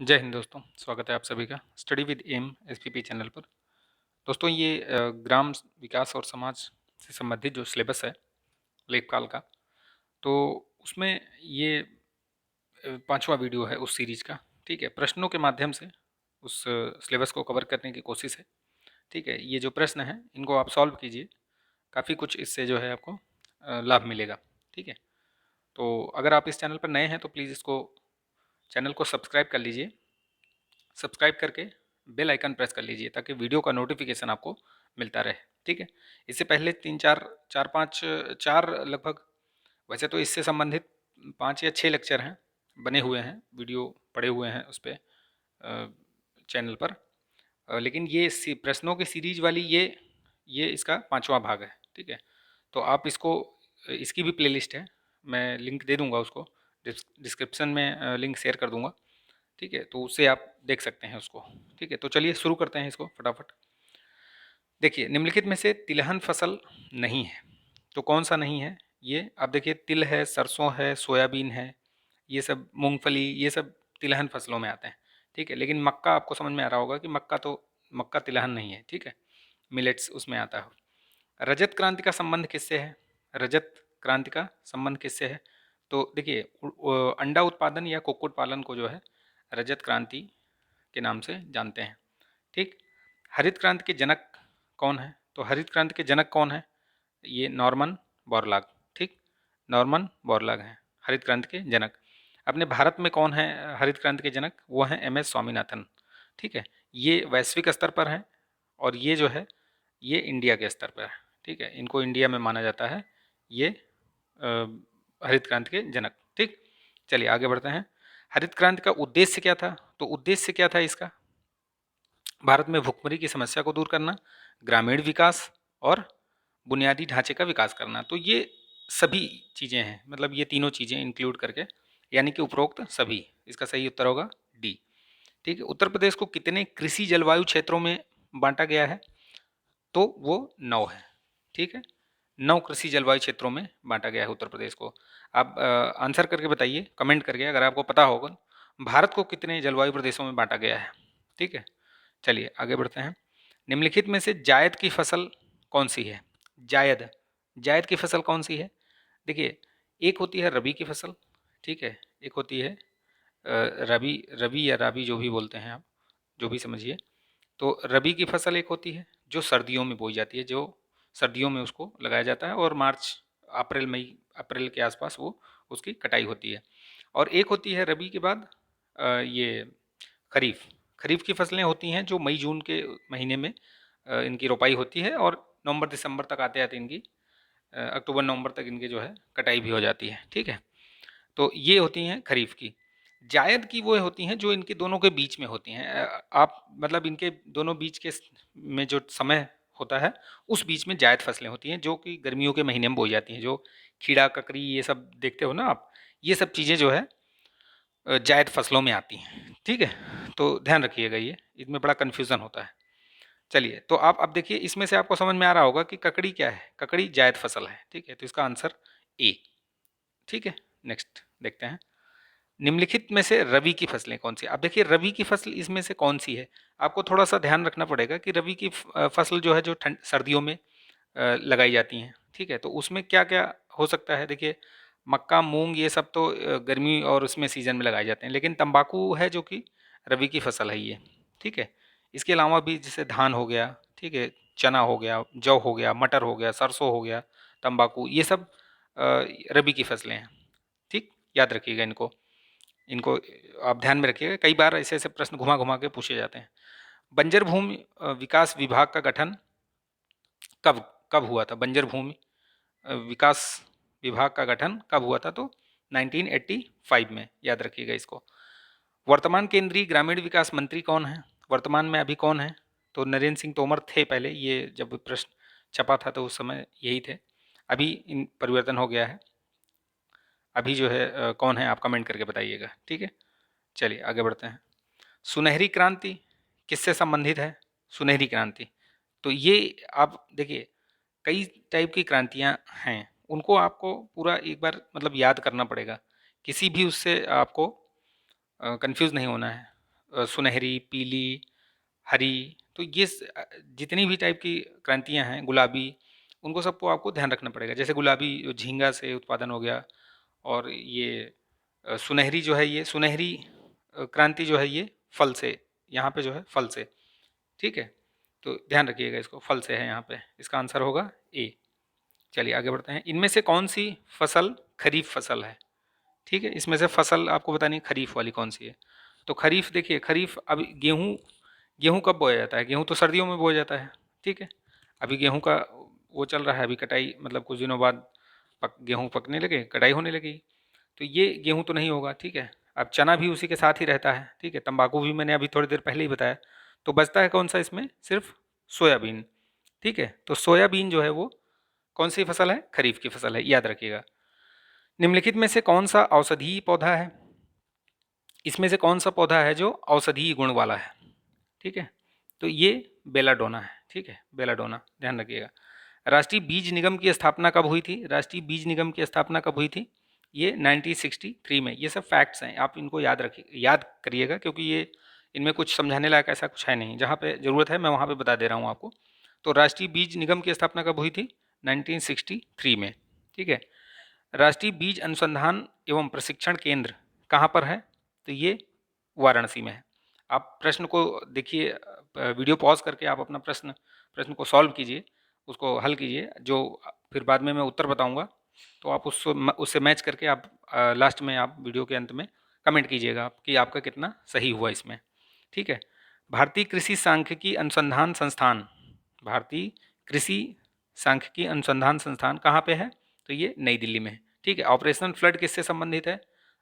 जय हिंद दोस्तों, स्वागत है आप सभी का study with M SPP channel पर। दोस्तों ये ग्राम विकास और समाज से संबंधित जो सिलेबस है लेखपाल का, तो उसमें ये पांचवा वीडियो है उस सीरीज का। ठीक है, प्रश्नों के माध्यम से उस सिलेबस को कवर करने की कोशिश है। ठीक है, ये जो प्रश्न हैं इनको आप सॉल्व कीजिए, काफ़ी कुछ इससे जो है आपको लाभ मिलेगा। ठीक है, तो अगर आप इस चैनल पर नए हैं तो प्लीज़ इसको चैनल को सब्सक्राइब कर लीजिए। सब्सक्राइब करके बेल आइकन प्रेस कर लीजिए ताकि वीडियो का नोटिफिकेशन आपको मिलता रहे। ठीक है, इससे पहले तीन चार चार पाँच चार लगभग, वैसे तो इससे संबंधित 5 या 6 लेक्चर हैं, बने हुए हैं, वीडियो पड़े हुए हैं उस पर चैनल पर। लेकिन ये प्रश्नों की सीरीज वाली ये इसका पांचवा भाग है। ठीक है, तो आप इसको, इसकी भी प्लेलिस्ट है, मैं लिंक दे दूंगा उसको, डिस्क्रिप्शन में लिंक शेयर कर दूंगा। ठीक है, तो उससे आप देख सकते हैं उसको। ठीक है, तो चलिए शुरू करते हैं इसको फटाफट। देखिए, निम्नलिखित में से तिलहन फसल नहीं है, तो कौन सा नहीं है? ये आप देखिए, तिल है, सरसों है, सोयाबीन है, ये सब मूंगफली, ये सब तिलहन फसलों में आते हैं। ठीक है, लेकिन मक्का आपको समझ में आ रहा होगा कि मक्का तिलहन नहीं है। ठीक है, मिलेट्स उसमें आता है। रजत क्रांति का संबंध किससे है? रजत क्रांति का संबंध किससे है? तो देखिए, अंडा उत्पादन या कुक्कुट पालन को जो है रजत क्रांति के नाम से जानते हैं। ठीक, हरित क्रांति के जनक कौन है? तो हरित क्रांति के जनक कौन है? ये नॉर्मन बोरलॉग। ठीक, नॉर्मन बोरलॉग हैं हरित क्रांति के जनक। अपने भारत में कौन है हरित क्रांति के जनक? वो हैं एम एस स्वामीनाथन। ठीक है, ये वैश्विक स्तर पर हैं और ये जो है ये इंडिया के स्तर पर है। ठीक है, इनको इंडिया में माना जाता है ये हरित क्रांति के जनक। ठीक, चलिए आगे बढ़ते हैं। हरित क्रांति का उद्देश्य क्या था? तो उद्देश्य क्या था इसका? भारत में भुखमरी की समस्या को दूर करना, ग्रामीण विकास और बुनियादी ढांचे का विकास करना। तो ये सभी चीज़ें हैं, मतलब ये तीनों चीज़ें इंक्लूड करके, यानी कि उपरोक्त सभी। इसका सही उत्तर होगा डी। ठीक है, उत्तर प्रदेश को कितने कृषि जलवायु क्षेत्रों में बांटा गया है? तो वो 9 है। ठीक है, 9 कृषि जलवायु क्षेत्रों में बांटा गया है उत्तर प्रदेश को। आप आंसर करके बताइए, कमेंट करके, अगर आपको पता होगा भारत को कितने जलवायु प्रदेशों में बांटा गया है। ठीक है, चलिए आगे बढ़ते हैं। निम्नलिखित में से जायद की फसल कौन सी है? जायद, जायद की फसल कौन सी है? देखिए, एक होती है रबी की फसल। ठीक है, एक होती है रबी, रबी या राबी जो भी बोलते हैं आप, जो भी समझिए। तो रबी की फसल एक होती है जो सर्दियों में बोई जाती है, जो सर्दियों में उसको लगाया जाता है और मार्च, अप्रैल, मई, अप्रैल के आसपास वो उसकी कटाई होती है। और एक होती है रबी के बाद ये खरीफ। खरीफ की फसलें होती हैं जो मई जून के महीने में इनकी रोपाई होती है और नवंबर दिसंबर तक आते आते इनकी अक्टूबर नवंबर तक इनकी जो है कटाई भी हो जाती है। ठीक है, तो ये होती हैं खरीफ की। जायद की वो होती हैं जो इनके दोनों के बीच में होती हैं। आप मतलब इनके दोनों बीच के में जो समय होता है उस बीच में जायद फसलें होती हैं जो कि गर्मियों के महीने में बोई जाती हैं। जो खीरा, ककड़ी, ये सब देखते हो ना आप, ये सब चीज़ें जो है जायद फसलों में आती हैं। ठीक है, तो ध्यान रखिएगा, ये इसमें बड़ा कन्फ्यूज़न होता है। चलिए, तो आप अब देखिए, इसमें से आपको समझ में आ रहा होगा कि ककड़ी क्या है। ककड़ी जायद फसल है। ठीक है, तो इसका आंसर ए। ठीक है, नेक्स्ट देखते हैं। निम्नलिखित में से रबी की फसलें कौन सी? अब देखिए, रबी की फसल इसमें से कौन सी है? आपको थोड़ा सा ध्यान रखना पड़ेगा कि रबी की फसल जो है जो ठंड सर्दियों में लगाई जाती हैं। ठीक है, तो उसमें क्या क्या हो सकता है? देखिए, मक्का, मूंग, ये सब तो गर्मी और उसमें सीजन में लगाए जाते हैं, लेकिन तंबाकू है जो कि रबी की फसल है ये। ठीक है, इसके अलावा भी जैसे धान हो गया, ठीक है, चना हो गया, जौ हो गया, मटर हो गया, सरसों हो गया, तंबाकू, ये सब रबी की फसलें हैं। ठीक, याद रखिएगा इनको, इनको आप ध्यान में रखिएगा। कई बार ऐसे ऐसे प्रश्न घुमा घुमा के पूछे जाते हैं। बंजर भूमि विकास विभाग का गठन कब कब हुआ था? बंजर भूमि विकास विभाग का गठन कब हुआ था? तो 1985 में, याद रखिएगा इसको। वर्तमान केंद्रीय ग्रामीण विकास मंत्री कौन है? वर्तमान में अभी कौन है? तो नरेंद्र सिंह तोमर थे पहले, ये जब प्रश्न छपा था तो उस समय यही थे। अभी इन परिवर्तन हो गया है। अभी जो है कौन है, आप कमेंट करके बताइएगा। ठीक है, चलिए आगे बढ़ते हैं। सुनहरी क्रांति किससे संबंधित है? सुनहरी क्रांति, तो ये आप देखिए, कई टाइप की क्रांतियां हैं, उनको आपको पूरा एक बार मतलब याद करना पड़ेगा। किसी भी उससे आपको कंफ्यूज नहीं होना है। सुनहरी, पीली, हरी, तो ये जितनी भी टाइप की क्रांतियाँ हैं, गुलाबी, उनको सबको आपको ध्यान रखना पड़ेगा। जैसे गुलाबी जो झींगा से उत्पादन हो गया, और ये सुनहरी जो है, ये सुनहरी क्रांति जो है ये फल से, यहाँ पे जो है फल से, ठीक है। तो ध्यान रखिएगा इसको, फल से है यहाँ पे, इसका आंसर होगा ए। चलिए आगे बढ़ते हैं। इनमें से कौन सी फसल खरीफ फसल है? ठीक है, इसमें से फसल आपको बतानी है खरीफ वाली कौन सी है। तो खरीफ देखिए, खरीफ अब गेहूँ, गेहूँ कब बोया जाता है? गेहूँ तो सर्दियों में बोया जाता है, ठीक है। अभी गेहूँ का वो चल रहा है, अभी कटाई, मतलब कुछ दिनों बाद गेहूँ पकने लगे, कटाई होने लगी, तो ये गेहूँ तो नहीं होगा, ठीक है। अब चना भी उसी के साथ ही रहता है, ठीक है। तंबाकू भी मैंने अभी थोड़ी देर पहले ही बताया। तो बचता है कौन सा इसमें? सिर्फ सोयाबीन, ठीक है। तो सोयाबीन जो है वो कौन सी फसल है? खरीफ की फसल है, याद रखिएगा। निम्नलिखित में से कौन सा औषधीय पौधा है? इसमें से कौन सा पौधा है जो औषधीय गुण वाला है? ठीक है, तो ये बेलाडोना है, ठीक है, बेलाडोना, ध्यान रखिएगा। राष्ट्रीय बीज निगम की स्थापना कब हुई थी? राष्ट्रीय बीज निगम की स्थापना कब हुई थी? ये 1963 में। ये सब फैक्ट्स हैं, आप इनको याद रखिए, याद करिएगा, क्योंकि ये इनमें कुछ समझाने लायक ऐसा कुछ है नहीं। जहाँ पे ज़रूरत है मैं वहाँ पे बता दे रहा हूँ आपको। तो राष्ट्रीय बीज निगम की स्थापना कब हुई थी? 1963 में, ठीक है। राष्ट्रीय बीज अनुसंधान एवं प्रशिक्षण केंद्र कहाँ पर है? तो ये वाराणसी में है। आप प्रश्न को देखिए, वीडियो पॉज करके आप अपना प्रश्न प्रश्न को सॉल्व कीजिए, उसको हल कीजिए, जो फिर बाद में मैं उत्तर बताऊंगा, तो आप उससे मैच करके आप लास्ट में, आप वीडियो के अंत में कमेंट कीजिएगा आप कि आपका कितना सही हुआ इसमें, ठीक है। भारतीय कृषि सांख्यिकी अनुसंधान संस्थान, भारतीय कृषि सांख्यिकी अनुसंधान संस्थान कहाँ पे है? तो ये नई दिल्ली में है, ठीक है। ऑपरेशन फ्लड किससे संबंधित है?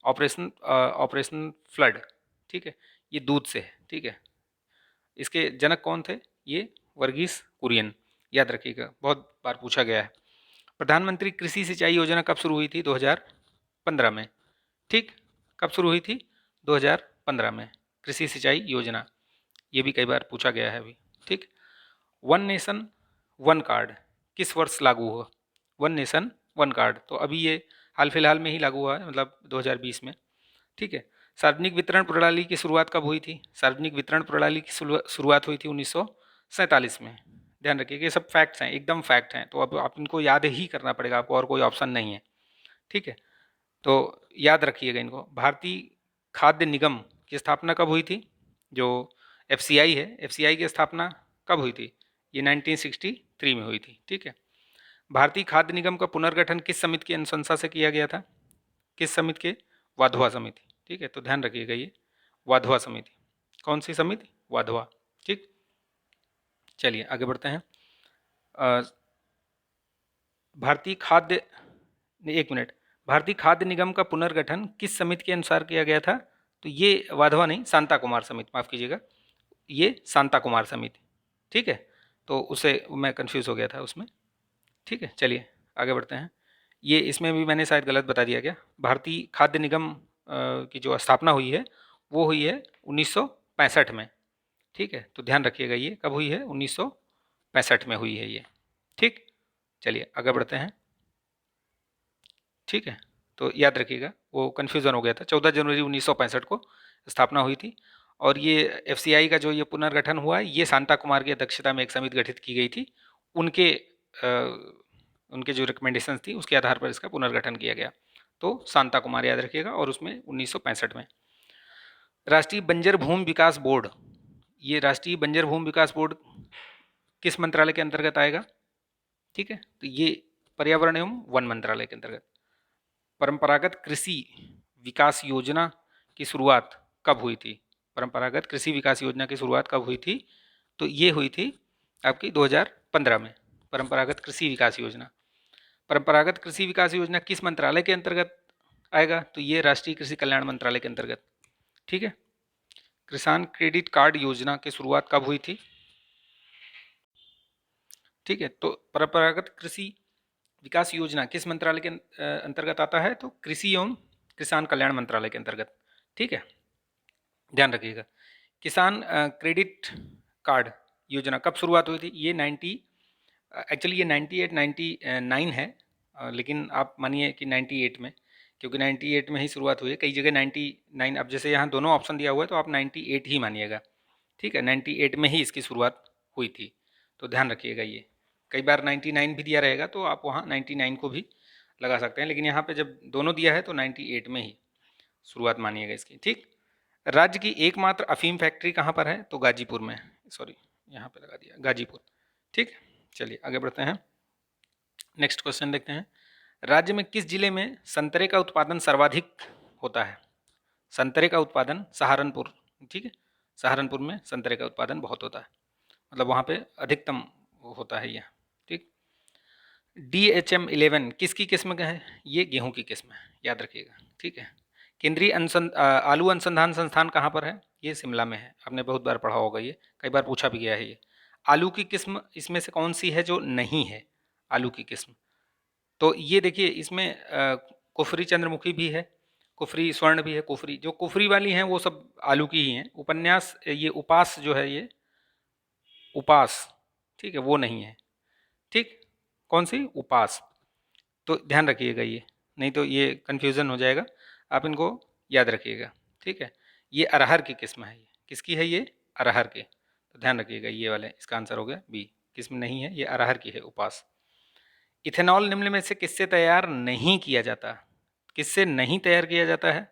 ऑपरेशन फ्लड, ठीक है, ये दूध से है, ठीक है। इसके जनक कौन थे? ये वर्गीस कुरियन, याद रखिएगा, बहुत बार पूछा गया है। प्रधानमंत्री कृषि सिंचाई योजना कब शुरू हुई थी? 2015 में, ठीक। कब शुरू हुई थी? 2015 में, कृषि सिंचाई योजना, ये भी कई बार पूछा गया है अभी, ठीक। वन नेशन वन कार्ड किस वर्ष लागू हुआ? वन नेशन वन कार्ड, तो अभी ये हाल फिलहाल में ही लागू हुआ है, मतलब 2020 में, ठीक है। सार्वजनिक वितरण प्रणाली की शुरुआत कब हुई थी? सार्वजनिक वितरण प्रणाली की शुरुआत हुई थी 1947 में। ध्यान रखिए, ये सब फैक्ट्स हैं, एकदम फैक्ट हैं, तो अब आप इनको याद ही करना पड़ेगा आपको, और कोई ऑप्शन नहीं है, ठीक है। तो याद रखिएगा इनको। भारतीय खाद्य निगम की स्थापना कब हुई थी? जो एफसीआई है, एफसीआई की स्थापना कब हुई थी? ये 1963 में हुई थी, ठीक है। भारतीय खाद्य निगम का पुनर्गठन किस समिति की अनुशंसा से किया गया था? किस समिति के? वाधवा समिति, ठीक है। तो ध्यान रखिएगा, ये वाधवा समिति, कौन सी समिति? वाधवा, ठीक। चलिए आगे बढ़ते हैं। भारतीय खाद्य, एक मिनट, भारतीय खाद्य निगम का पुनर्गठन किस समिति के अनुसार किया गया था? तो ये वाधवा नहीं, शांता कुमार समिति, माफ़ कीजिएगा, ये शांता कुमार समिति, ठीक है। तो उसे मैं कंफ्यूज हो गया था उसमें, ठीक है। चलिए आगे बढ़ते हैं। ये इसमें भी मैंने शायद गलत बता दिया क्या? भारतीय खाद्य निगम की जो स्थापना हुई है वो हुई है 1965 में, ठीक है। तो ध्यान रखिएगा, ये कब हुई है? 1965 में हुई है ये, ठीक। चलिए आगे बढ़ते हैं, ठीक है। तो याद रखिएगा, वो कन्फ्यूज़न हो गया था। 14 जनवरी 1965 को स्थापना हुई थी, और ये एफसीआई का जो ये पुनर्गठन हुआ है, ये शांता कुमार की अध्यक्षता में एक समिति गठित की गई थी। उनके उनके जो रिकमेंडेशंस थी उसके आधार पर इसका पुनर्गठन किया गया। तो शांता कुमार याद रखिएगा, और उसमें 1965 में। राष्ट्रीय बंजर भूमि विकास बोर्ड, ये राष्ट्रीय बंजर भूमि विकास बोर्ड किस मंत्रालय के अंतर्गत आएगा? ठीक है, तो ये पर्यावरण एवं वन मंत्रालय के अंतर्गत। परंपरागत कृषि विकास योजना की शुरुआत कब हुई थी? परंपरागत कृषि विकास योजना की शुरुआत कब हुई थी? तो ये हुई थी आपकी 2015 में, परंपरागत कृषि विकास योजना। परंपरागत कृषि विकास योजना किस मंत्रालय के अंतर्गत आएगा? तो ये राष्ट्रीय कृषि कल्याण मंत्रालय के अंतर्गत, ठीक है। किसान क्रेडिट कार्ड योजना की शुरुआत कब हुई थी? ठीक है, तो परंपरागत कृषि विकास योजना किस मंत्रालय के अंतर्गत आता है? तो कृषि एवं किसान कल्याण मंत्रालय के अंतर्गत, ठीक है, ध्यान रखिएगा। किसान क्रेडिट कार्ड योजना कब शुरुआत हुई थी? ये 90, एक्चुअली ये 98 99 है, लेकिन आप मानिए कि 98 में क्योंकि 98 में ही शुरुआत हुई है, कई जगह 99, अब जैसे यहाँ दोनों ऑप्शन दिया हुआ है तो आप 98 ही मानिएगा, ठीक है, 98 में ही इसकी शुरुआत हुई थी, तो ध्यान रखिएगा ये। कई बार 99 भी दिया रहेगा तो आप वहाँ 99 को भी लगा सकते हैं, लेकिन यहाँ पे जब दोनों दिया है तो 98 में ही शुरुआत मानिएगा इसकी, ठीक। राज्य की एकमात्र अफीम फैक्ट्री कहाँ पर है, तो गाजीपुर में, सॉरी यहाँ पे लगा दिया गाजीपुर, ठीक। चलिए आगे बढ़ते हैं, नेक्स्ट क्वेश्चन देखते हैं। राज्य में किस जिले में संतरे का उत्पादन सर्वाधिक होता है, संतरे का उत्पादन सहारनपुर, ठीक है, सहारनपुर में संतरे का उत्पादन बहुत होता है, मतलब वहाँ पे अधिकतम होता है यह, ठीक। DHM-11 किसकी किस्म का है, ये गेहूं की किस्म है, याद रखिएगा, ठीक है। केंद्रीय आलू अनुसंधान संस्थान कहाँ पर है, ये शिमला में है, आपने बहुत बार पढ़ा होगा, ये कई बार पूछा भी गया है ये। आलू की किस्म इसमें से कौन सी है जो नहीं है, आलू की किस्म, तो ये देखिए इसमें कुफरी चंद्रमुखी भी है, कुफरी स्वर्ण भी है, कुफरी जो कुफरी वाली हैं वो सब आलू की ही हैं। उपन्यास ये उपास जो है ये उपास, ठीक है, वो नहीं है, ठीक। कौन सी, उपास, तो ध्यान रखिएगा ये, नहीं तो ये कन्फ्यूज़न हो जाएगा, आप इनको याद रखिएगा, ठीक है। ये अरहर की किस्म है, ये किसकी है, ये अरहर के, तो ध्यान रखिएगा ये वाले, इसका आंसर हो गया बी, किस्म नहीं है, ये अरहर की है, उपास। इथेनॉल निम्न में से किससे तैयार नहीं किया जाता, किससे नहीं तैयार किया जाता है,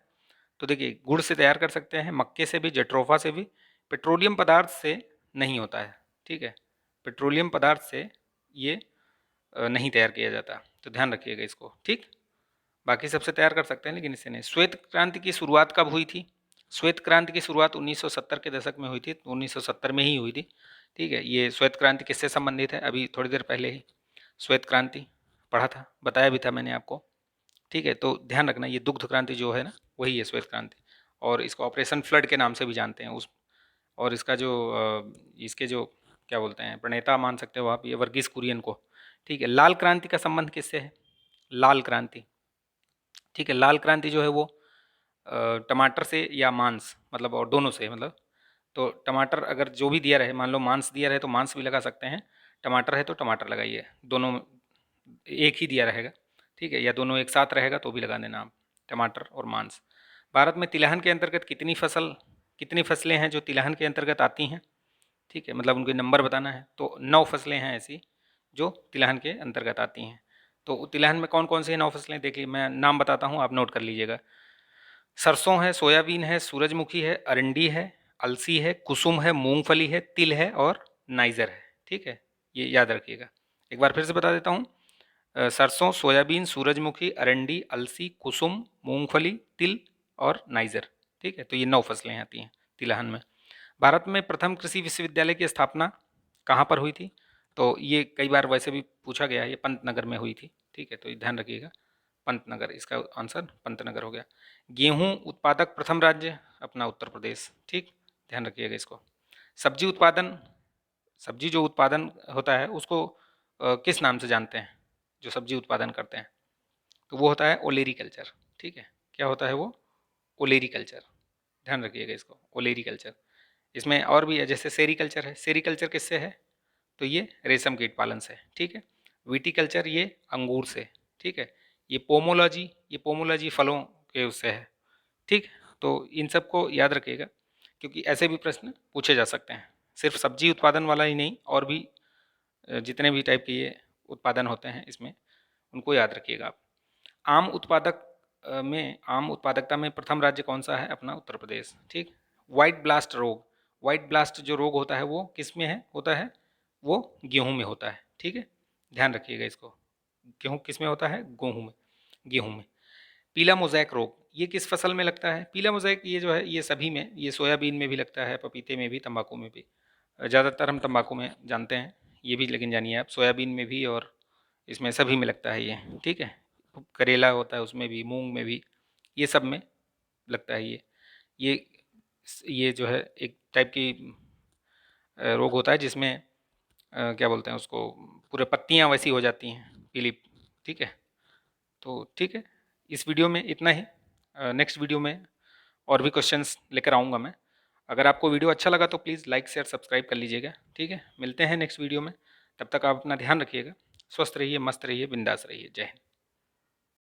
तो देखिए गुड़ से तैयार कर सकते हैं, मक्के से भी, जट्रोफा से भी, पेट्रोलियम पदार्थ से नहीं होता है, ठीक है, पेट्रोलियम पदार्थ से ये नहीं तैयार किया जाता, तो ध्यान रखिएगा इसको, ठीक। बाकी सबसे तैयार कर सकते हैं लेकिन इससे नहीं। श्वेत क्रांति की शुरुआत कब हुई थी, श्वेत क्रांति की शुरुआत 1970 के दशक में हुई थी, 1970 में ही हुई थी, ठीक है। ये श्वेत क्रांति किससे संबंधित है, अभी थोड़ी देर पहले ही श्वेत क्रांति पढ़ा था, बताया भी था मैंने आपको, ठीक है। तो ध्यान रखना ये दुग्ध क्रांति जो है ना वही है श्वेत क्रांति, और इसको ऑपरेशन फ्लड के नाम से भी जानते हैं उस, और इसका जो इसके जो क्या बोलते हैं प्रणेता मान सकते हो आप, ये वर्गीस कुरियन को, ठीक है। लाल क्रांति का संबंध किससे है, लाल क्रांति, ठीक है, लाल क्रांति जो है वो टमाटर से या मांस, मतलब और दोनों से, मतलब तो टमाटर अगर जो भी दिया रहे, मान लो मांस दिया रहे तो मांस भी लगा सकते हैं, टमाटर है तो टमाटर लगाइए, दोनों एक ही दिया रहेगा, ठीक है, या दोनों एक साथ रहेगा तो भी लगा देना आप, टमाटर और मांस। भारत में तिलहन के अंतर्गत कितनी फसलें हैं जो तिलहन के अंतर्गत आती हैं, ठीक है, मतलब उनके नंबर बताना है, तो 9 फसलें हैं ऐसी जो तिलहन के अंतर्गत आती हैं। तो तिलहन में कौन कौन सी 9 फसलें, देखिए मैं नाम बताता हूँ, आप नोट कर लीजिएगा। सरसों है, सोयाबीन है, सूरजमुखी है, अरंडी है, अलसी है, कुसुम है, मूंगफली है, तिल है और नाइजर है, ठीक है, ये याद रखिएगा। एक बार फिर से बता देता हूँ, सरसों, सोयाबीन, सूरजमुखी, अरंडी, अलसी, कुसुम, मूंगफली, तिल और नाइजर, ठीक है, तो ये 9 फसलें आती हैं तिलहन में। भारत में प्रथम कृषि विश्वविद्यालय की स्थापना कहाँ पर हुई थी, तो ये कई बार वैसे भी पूछा गया है, ये पंतनगर में हुई थी, ठीक है, तो ये ध्यान रखिएगा, पंतनगर, इसका आंसर पंतनगर हो गया। गेहूं उत्पादक प्रथम राज्य अपना उत्तर प्रदेश, ठीक, ध्यान रखिएगा इसको। सब्जी उत्पादन, सब्जी जो उत्पादन होता है उसको किस नाम से जानते हैं, जो सब्जी उत्पादन करते हैं, तो वो होता है ओलेरी कल्चर, ठीक है, क्या होता है वो, ओलेरी कल्चर, ध्यान रखिएगा इसको, ओलेरी कल्चर। इसमें और भी है, जैसे सेरीकल्चर है, सेरीकल्चर किससे है, तो ये रेशम कीट पालन से, ठीक है। विटीकल्चर ये अंगूर से, ठीक है। ये पोमोलॉजी फलों के उससे है, ठीक। तो इन सबको याद रखिएगा क्योंकि ऐसे भी प्रश्न पूछे जा सकते हैं, सिर्फ सब्जी उत्पादन वाला ही नहीं, और भी जितने भी टाइप के ये उत्पादन होते हैं इसमें उनको याद रखिएगा आप। आम उत्पादकता में प्रथम राज्य कौन सा है, अपना उत्तर प्रदेश, ठीक। व्हाइट ब्लास्ट रोग, व्हाइट ब्लास्ट जो रोग होता है वो किस में है, होता है वो गेहूं में होता है, ठीक है, ध्यान रखिएगा इसको। गेहूं किस में होता है, गेहूं में, गेहूं में। पीला मोज़ैक रोग ये किस फसल में लगता है, पीला मोज़ैक ये जो है ये सभी में, ये सोयाबीन में भी लगता है, पपीते में भी, तंबाकू में भी, ज़्यादातर हम तंबाकू में जानते हैं ये भी, लेकिन जानिए आप सोयाबीन में भी और इसमें सभी में लगता है ये, ठीक है। करेला होता है उसमें भी, मूंग में भी, ये सब में लगता है ये ये जो है एक टाइप की रोग होता है जिसमें क्या बोलते हैं उसको, पूरे पत्तियां वैसी हो जाती हैं पीली, ठीक है। तो ठीक है, इस वीडियो में इतना ही, नेक्स्ट वीडियो में और भी क्वेश्चंस लेकर आऊँगा मैं। अगर आपको वीडियो अच्छा लगा तो प्लीज़ लाइक शेयर सब्सक्राइब कर लीजिएगा, ठीक है। मिलते हैं नेक्स्ट वीडियो में, तब तक आप अपना ध्यान रखिएगा, स्वस्थ रहिए, मस्त रहिए, बिंदास रहिए, जय हिंद।